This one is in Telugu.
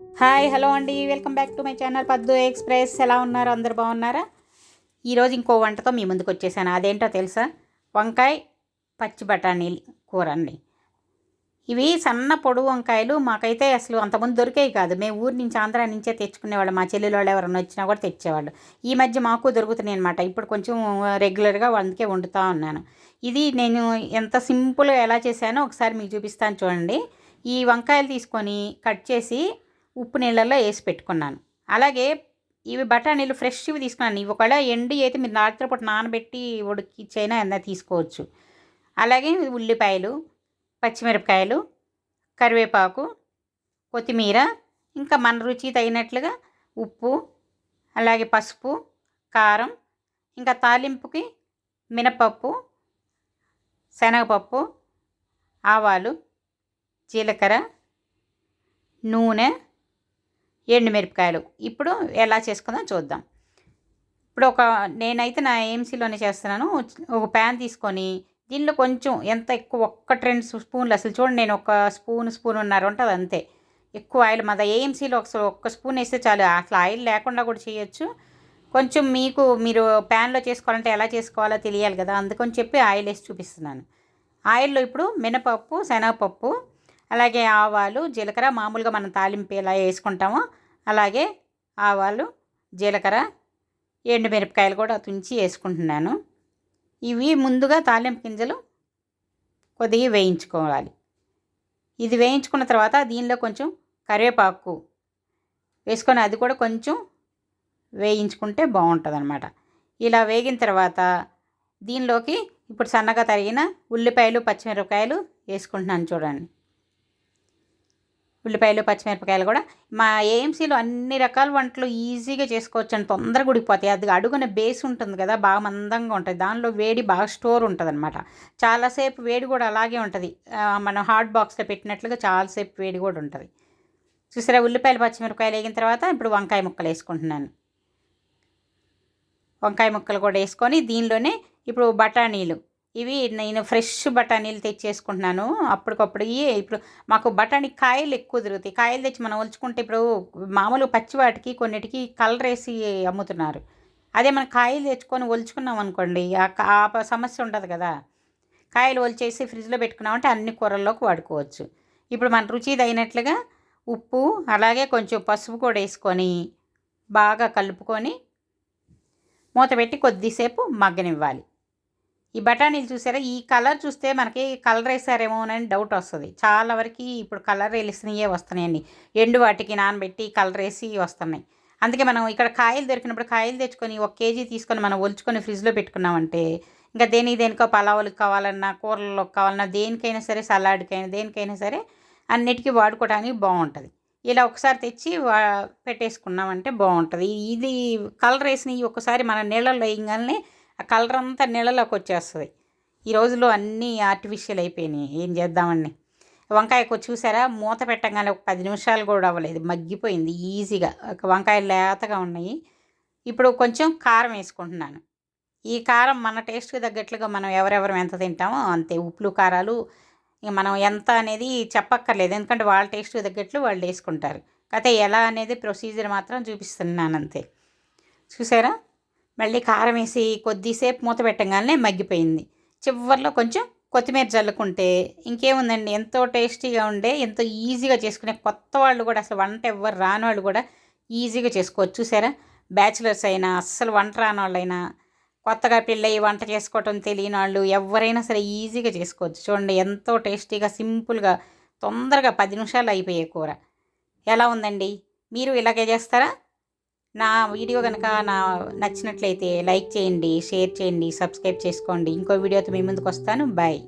హాయ్ హలో అండి, welcome back to my channel పద్దు ఎక్స్ప్రెస్. ఎలా ఉన్నారు? అందరు బాగున్నారా? ఈరోజు ఇంకో వంటతో మీ ముందుకు వచ్చేసాను. అదేంటో తెలుసా? వంకాయ పచ్చి బఠానీలు కూర అండి. ఇవి సన్న పొడుగు వంకాయలు. మాకైతే అసలు అంతకుముందు దొరికేవి కాదు. మేము ఊరి నుంచి ఆంధ్రా నుంచే తెచ్చుకునేవాళ్ళు. మా చెల్లెలు వాళ్ళు ఎవరైనా వచ్చినా కూడా తెచ్చేవాళ్ళు. ఈ మధ్య మాకు దొరుకుతున్నాయి అనమాట. ఇప్పుడు కొంచెం రెగ్యులర్గా అందుకే వండుతూ ఉన్నాను. ఇది నేను ఎంత సింపుల్గా ఎలా చేశానో ఒకసారి మీకు చూపిస్తాను చూడండి. ఈ వంకాయలు తీసుకొని కట్ చేసి ఉప్పు నీళ్ళల్లో వేసి పెట్టుకున్నాను. అలాగే ఇవి బఠానీలు ఫ్రెష్వి తీసుకున్నాను. ఇవి ఒకవేళ ఎండి అయితే మీరు రాత్రిపూట నానబెట్టి ఉడికిచ్చైనా ఏదైనా తీసుకోవచ్చు. అలాగే ఉల్లిపాయలు, పచ్చిమిరపకాయలు, కరివేపాకు, కొత్తిమీర, ఇంకా మన రుచి తగినట్లుగా ఉప్పు, అలాగే పసుపు, కారం, ఇంకా తాలింపుకి మినపప్పు, శనగపప్పు, ఆవాలు, జీలకర్ర, నూనె, ఎండుమిరపకాయలు. ఇప్పుడు ఎలా చేసుకుందాం చూద్దాం. ఇప్పుడు నేనైతే నా ఏఎంసీలోనే చేస్తున్నాను. ఒక ప్యాన్ తీసుకొని దీనిలో కొంచెం ఎంత ఎక్కువ 1-2 స్పూన్లు, అసలు చూడండి నేను ఒక స్పూన్నర ఉంటుంది అంతే. ఎక్కువ ఆయిల్ మా ఏఎంసీలో ఒక్క స్పూన్ వేస్తే చాలు. అసలు ఆయిల్ లేకుండా కూడా చేయొచ్చు. కొంచెం మీరు ప్యాన్లో చేసుకోవాలంటే ఎలా చేసుకోవాలో తెలియాలి కదా, అందుకని చెప్పి ఆయిల్ వేసి చూపిస్తున్నాను. ఆయిల్లో ఇప్పుడు మినపప్పు, శనగపప్పు, అలాగే ఆవాలు, జీలకర్ర, మామూలుగా మనం తాలింపు ఎలా వేసుకుంటామో అలాగే ఆవాలు, జీలకర్ర, ఎండుమిరపకాయలు కూడా తుంచి వేసుకుంటున్నాను. ఇవి ముందుగా తాలింపు గింజలు కొద్దిగా వేయించుకోవాలి. ఇది వేయించుకున్న తర్వాత దీనిలో కొంచెం కరివేపాకు వేసుకొని అది కూడా కొంచెం వేయించుకుంటే బాగుంటుంది అన్నమాట. ఇలా వేగిన తర్వాత దీనిలోకి ఇప్పుడు సన్నగా తరిగిన ఉల్లిపాయలు, పచ్చిమిరపకాయలు వేసుకుంటున్నాను చూడండి. ఉల్లిపాయలు, పచ్చిమిరపకాయలు కూడా మా ఏఎంసీలో అన్ని రకాల వంటలు ఈజీగా చేసుకోవచ్చు అని తొందరగా ఉడికిపోతాయి. అది అడుగున బేస్ ఉంటుంది కదా, బాగా మందంగా ఉంటుంది. దానిలో వేడి బాగా స్టోర్ ఉంటుంది అనమాట. చాలాసేపు వేడి కూడా అలాగే ఉంటుంది. మనం హాట్ బాక్స్లో పెట్టినట్లుగా చాలాసేపు వేడి కూడా ఉంటుంది. చూసారా, ఉల్లిపాయలు, పచ్చిమిరపకాయలు వేగిన తర్వాత ఇప్పుడు వంకాయ ముక్కలు వేసుకుంటున్నాను. వంకాయ ముక్కలు కూడా వేసుకొని దీనిలోనే ఇప్పుడు బఠానీలు, ఇవి నేను ఫ్రెష్ బఠానీలు తెచ్చేసుకుంటున్నాను అప్పటికప్పుడు. ఇప్పుడు మాకు బఠానీ కాయలు ఎక్కువ దొరుకుతాయి. కాయలు తెచ్చి మనం ఒలుచుకుంటే ఇప్పుడు మామూలు పచ్చివాటికి కొన్నిటికి కలర్ వేసి అమ్ముతున్నారు. అదే మనం కాయలు తెచ్చుకొని ఒలుచుకున్నాం అనుకోండి, ఆ సమస్య ఉండదు కదా. కాయలు ఒలిచేసి ఫ్రిడ్జ్లో పెట్టుకున్నామంటే అన్ని కూరల్లోకి వాడుకోవచ్చు. ఇప్పుడు మన రుచి తగినట్లుగా ఉప్పు, అలాగే కొంచెం పసుపు కూడా వేసుకొని బాగా కలుపుకొని మూత పెట్టి కొద్దిసేపు మగ్గనివ్వాలి. ఈ బఠానీలు చూసారా, ఈ కలర్ చూస్తే మనకి కలర్ వేసారేమోనని డౌట్ వస్తుంది. చాలా వరకు ఇప్పుడు కలర్ వేసినవే వస్తున్నాయండి. ఎండు వాటికి నానబెట్టి కలర్ వేసి వస్తున్నాయి. అందుకే మనం ఇక్కడ కాయలు దొరికినప్పుడు కాయలు తెచ్చుకొని 1 కేజీ తీసుకొని మనం ఒలుచుకొని ఫ్రిడ్జ్లో పెట్టుకున్నామంటే ఇంకా దేనికో పలావులకు కావాలన్నా, కూరలకు కావాలన్నా, దేనికైనా సరే, సలాడ్కైనా దేనికైనా సరే అన్నిటికీ వాడుకోవడానికి బాగుంటుంది. ఇలా ఒకసారి తెచ్చి పెట్టేసుకున్నామంటే బాగుంటుంది. ఇది కలర్ వేసినవి ఒకసారి మన నీళ్ళల్లో వేయగానే ఆ కలర్ అంతా నీళ్ళలోకి వచ్చేస్తుంది. ఈ రోజుల్లో అన్నీ ఆర్టిఫిషియల్ అయిపోయినాయి. ఏం చేద్దామండి. వంకాయ చూసారా, మూత పెట్టగానే ఒక 10 నిమిషాలు కూడా అవ్వలేదు, మగ్గిపోయింది ఈజీగా. వంకాయలు లేతగా ఉన్నాయి. ఇప్పుడు కొంచెం కారం వేసుకుంటున్నాను. ఈ కారం మన టేస్ట్కి తగ్గట్లుగా మనం ఎవరెవరు ఎంత తింటామో అంతే. ఉప్పులు, కారాలు ఇక మనం ఎంత అనేది చెప్పక్కర్లేదు, ఎందుకంటే వాళ్ళ టేస్ట్కి తగ్గట్లు వాళ్ళు వేసుకుంటారు. కాకపోతే ఎలా అనేది ప్రొసీజర్ మాత్రం చూపిస్తున్నాను అంతే. చూసారా, మళ్ళీ కారం వేసి కొద్దిసేపు మూత పెట్టగానే మగ్గిపోయింది. చివరిలో కొంచెం కొత్తిమీర చల్లుకుంటే ఇంకేముందండి, ఎంతో టేస్టీగా ఉండే, ఎంతో ఈజీగా చేసుకునే కొత్త వాళ్ళు కూడా, అసలు వంట ఎవ్వరు రాని వాళ్ళు కూడా ఈజీగా చేసుకోవచ్చు. చూసారా, బ్యాచిలర్స్ అయినా, అస్సలు వంట రాని వాళ్ళైనా, కొత్తగా పెళ్ళయి వంట చేసుకోవటం తెలియని వాళ్ళు ఎవరైనా సరే ఈజీగా చేసుకోవచ్చు. చూడండి, ఎంతో టేస్టీగా, సింపుల్గా, తొందరగా 10 నిమిషాలు అయిపోయే కూర. ఎలా ఉందండి? మీరు ఇలాగే చేస్తారా? నా వీడియో కనుక నచ్చినట్లయితే లైక్ చేయండి, షేర్ చేయండి, సబ్స్క్రైబ్ చేసుకోండి. ఇంకో వీడియోతో మీ ముందుకు వస్తాను. బాయ్.